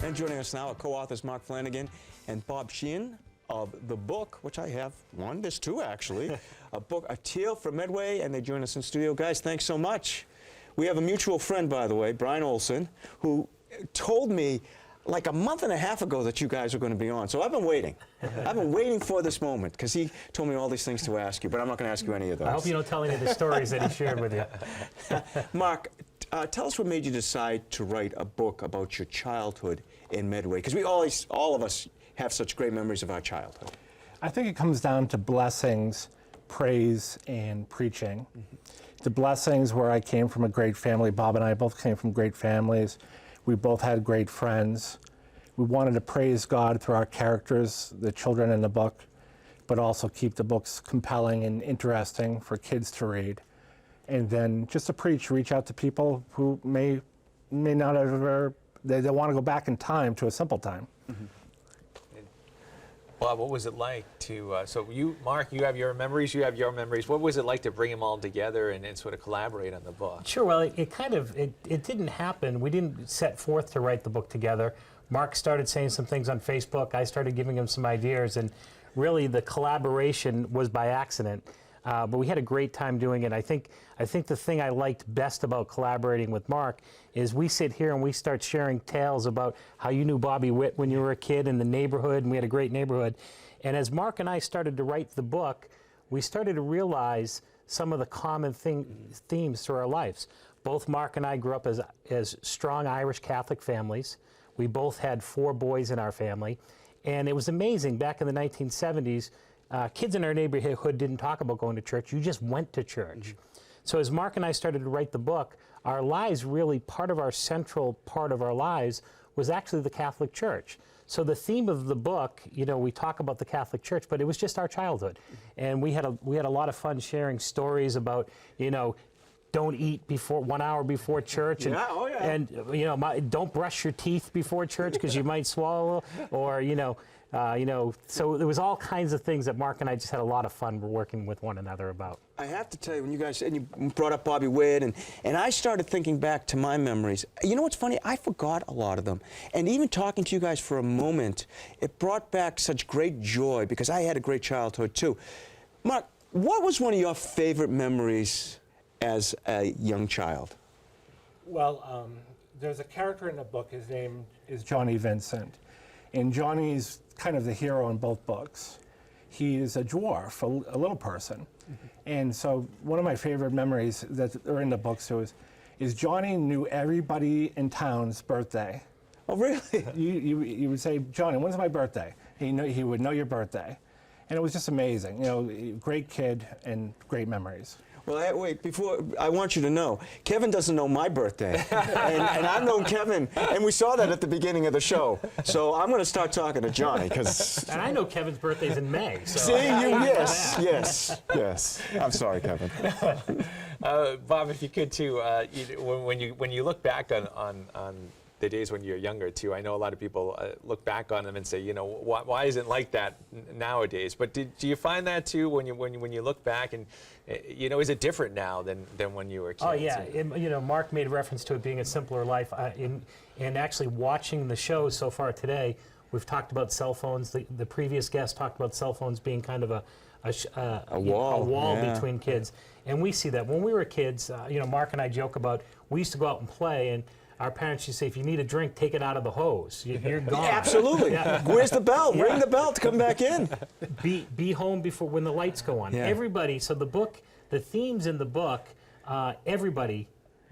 And joining us now are co-authors Mark Flanagan and Bob Sheehan of the book, which I have one, there's two actually, a book, A Tale From Medway, and they join us in studio. Guys, thanks so much. We have a mutual friend, by the way, Brian Olson, who told me like a month and a half ago that you guys were going to be on. So I've been waiting. I've been waiting for this moment because he told me all these things to ask you, but I'm not going to ask you any of those. I hope you don't tell any of the stories that he shared with you. Mark, tell us what made you decide to write a book about your childhood in Medway, because we always, all of us, have such great memories of our childhood. I think it comes down to blessings, praise, and preaching. The blessings where I came from a great family. Bob and I both came from great families. We both had great friends. We wanted to praise God through our characters, the children in the book, but also keep the books compelling and interesting for kids to read. And then just to preach, reach out to people who may not ever, they want to go back in time to a simple time. Bob, what was it like to, so you, Mark, you have your memories, What was it like to bring them all together and sort of collaborate on the book? Sure, well, it didn't happen. We didn't set forth to write the book together. Mark started saying some things on Facebook. I started giving him some ideas, and really the collaboration was by accident. But we had a great time doing it. I think the thing I liked best about collaborating with Mark is we sit here and we start sharing tales about how you knew Bobby Witt when you were a kid in the neighborhood, and we had a great neighborhood. And as Mark and I started to write the book, we started to realize some of the common themes through our lives. Both Mark and I grew up as strong Irish Catholic families. We both had 4 boys in our family. And it was amazing, back in the 1970s, kids in our neighborhood didn't talk about going to church. You just went to church. So as Mark and I started to write the book, our lives really, part of our central part of our lives was actually the Catholic Church. So the theme of the book, you know, we talk about the Catholic Church, but it was just our childhood. And we had a lot of fun sharing stories about, you know, don't eat before 1 hour before church, and, and you know, don't brush your teeth before church because you might swallow, or you know, so there was all kinds of things that Mark and I just had a lot of fun working with one another about. I have to tell you, when you guys, and you brought up Bobby Witt, and I started thinking back to my memories. You know what's funny? I forgot a lot of them. And even talking to you guys for a moment, it brought back such great joy because I had a great childhood too. Mark, what was one of your favorite memories as a young child? Well, there's a character in the book, his name is Johnny Vincent. And Johnny's kind of the hero in both books. He is a dwarf, a little person. And so one of my favorite memories that are in the books is Johnny knew everybody in town's birthday. Oh, really? You would say, Johnny, when's my birthday? He would know your birthday. And it was just amazing. You know, great kid and great memories. Well, wait, before, I want you to know, Kevin doesn't know my birthday. and I've known Kevin, and we saw that at the beginning of the show. So I'm going to start talking to Johnny, because... And I know Kevin's birthday's in May. So see, yes. I'm sorry, Kevin. Bob, if you could too, when you look back on the days when you're younger too, I know a lot of people look back on them and say, you know, why isn't it like that nowadays? But do you find that too when you look back, and you know, is it different now than when you were kids? Oh yeah, you know, Mark made reference to it being a simpler life. And actually watching the show so far today, we've talked about cell phones. The previous guest talked about cell phones being kind of a wall between kids, and we see that when we were kids. You know, Mark and I joke about, we used to go out and play, and our parents used to say, if you need a drink, take it out of the hose. You're gone. Yeah, absolutely. Where's the bell? Yeah. Ring the bell to come back in. Be home before when the lights go on. Yeah. Everybody, so the book, the themes in the book, everybody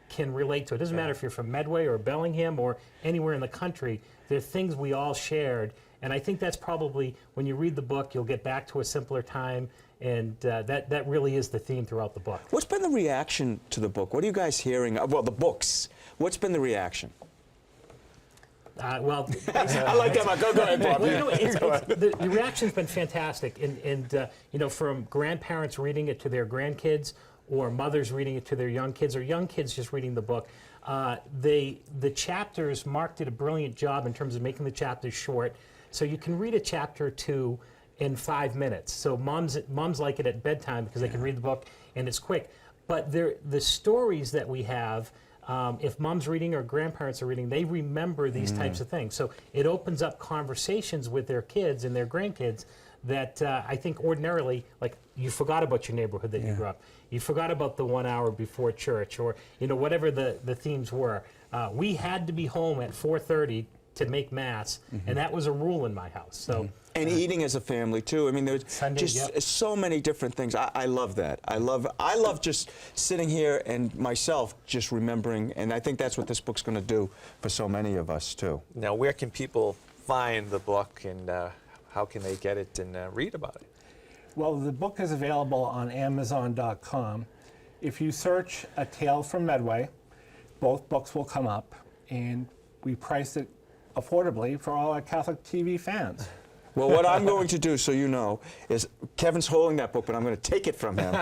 can relate to. It doesn't matter if you're from Medway or Bellingham or anywhere in the country. There are things we all shared. And I think that's probably, when you read the book, you'll get back to a simpler time. And that really is the theme throughout the book. What's been the reaction to the book? What are you guys hearing? Well, the books. What's been the reaction? Well, I like that. Go ahead, Bob. Well, you know, the reaction's been fantastic. And you know, from grandparents reading it to their grandkids, or mothers reading it to their young kids, or young kids just reading the book. The chapters, Mark did a brilliant job in terms of making the chapters short. So you can read a chapter or two in 5 minutes. So moms like it at bedtime because they can read the book and it's quick. But the stories that we have, if mom's reading or grandparents are reading, they remember these types of things. So it opens up conversations with their kids and their grandkids that I think ordinarily, like, you forgot about your neighborhood that you grew up. You forgot about the 1 hour before church, or whatever the themes were. We had to be home at 4:30 to make mass, and that was a rule in my house. So. And eating as a family too. I mean, there's Sunday, just so many different things. I love that. I love just sitting here and myself just remembering, and I think that's what this book's going to do for so many of us too. Now, where can people find the book, and how can they get it and read about it? Well, the book is available on Amazon.com. If you search A Tale from Medway, both books will come up, and we priced it affordably for all our Catholic TV fans. Well, what I'm going to do, so you know, is Kevin's holding that book, but I'm going to take it from him,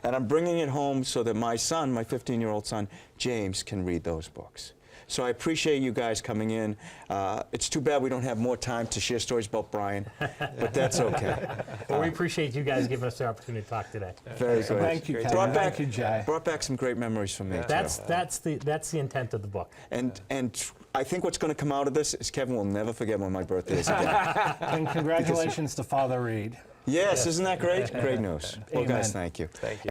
and I'm bringing it home so that my son, my 15-year-old son, James, can read those books. So I appreciate you guys coming in. It's too bad we don't have more time to share stories about Brian, but that's okay. Well, we appreciate you guys giving us the opportunity to talk today. Very good. Thank you, Kevin. Brought Thank you, Jay. brought back some great memories for me. too. That's the intent of the book. And I think what's going to come out of this is Kevin will never forget when my birthday is again. And congratulations to Father Reed. Yes, isn't that great? Great news. Well, guys, Amen. thank you. Thank you.